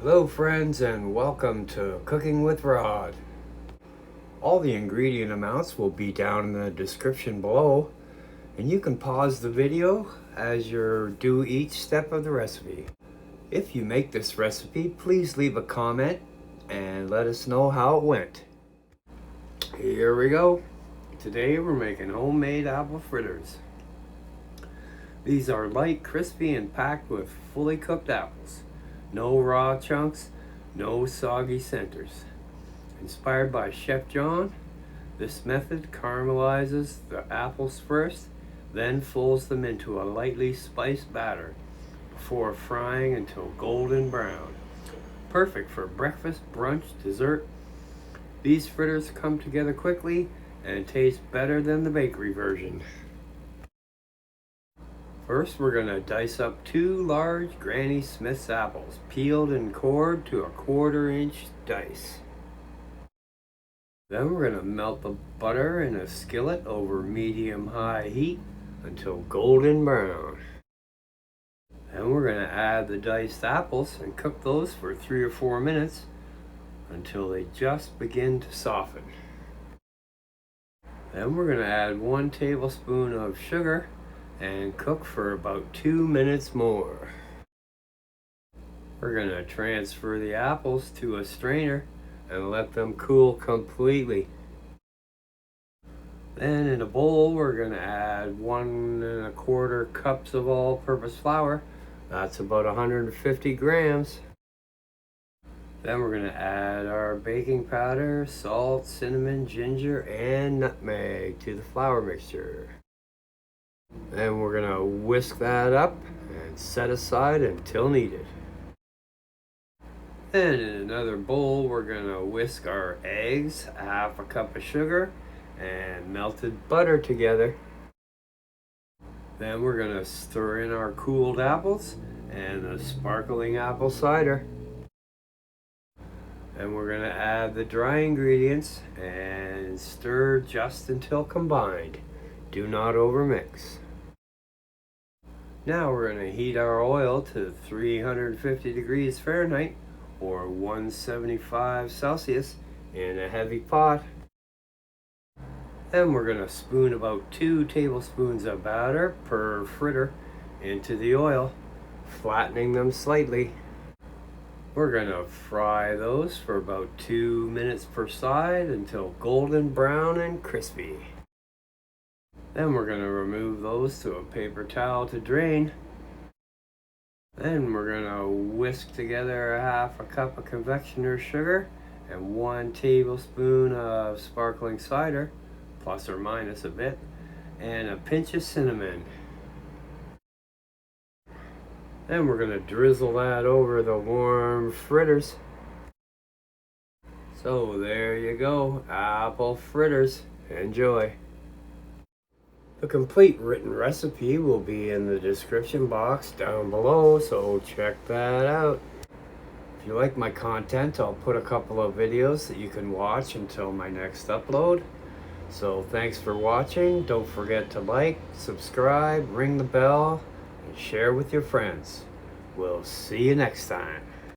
Hello friends, and welcome to Cooking with Rod. All the ingredient amounts will be down in the description below, and you can pause the video as you do each step of the recipe. If you make this recipe, please leave a comment and let us know how it went. Here we go. Today we're making homemade apple fritters. These are light, crispy, and packed with fully cooked apples. No raw chunks, no soggy centers. Inspired by Chef John, this method caramelizes the apples first, then folds them into a lightly spiced batter before frying until golden brown. Perfect for breakfast, brunch, dessert. These fritters come together quickly and taste better than the bakery version. First, we're going to dice up 2 large Granny Smith's apples, peeled and cored to a 1/4-inch dice. Then we're going to melt the butter in a skillet over medium-high heat until golden brown. Then we're going to add the diced apples and cook those for 3 or 4 minutes until they just begin to soften. Then we're going to add 1 tablespoon of sugar and cook for about 2 minutes more. We're going to transfer the apples to a strainer and let them cool completely. Then in a bowl we're going to add 1 1/4 cups of all-purpose flour. That's about 150 grams. Then we're going to add our baking powder, salt, cinnamon, ginger, and nutmeg to the flour mixture. Then we're going to whisk that up and set aside until needed. Then in another bowl we're going to whisk our eggs, 1/2 cup of sugar, and melted butter together. Then we're going to stir in our cooled apples and the sparkling apple cider. Then we're going to add the dry ingredients and stir just until combined. Do not overmix. Now we're going to heat our oil to 350 degrees Fahrenheit or 175 Celsius in a heavy pot. Then we're going to spoon about 2 tablespoons of batter per fritter into the oil, flattening them slightly. We're going to fry those for about 2 minutes per side until golden brown and crispy. Then we're going to remove those to a paper towel to drain. Then we're going to whisk together 1/2 cup of confectioner's sugar and 1 tablespoon of sparkling cider, plus or minus a bit, and a pinch of cinnamon. Then we're going to drizzle that over the warm fritters. So there you go, apple fritters. Enjoy. The complete written recipe will be in the description box down below, so check that out. If you like my content, I'll put a couple of videos that you can watch until my next upload. So thanks for watching. Don't forget to like, subscribe, ring the bell, and share with your friends. We'll see you next time.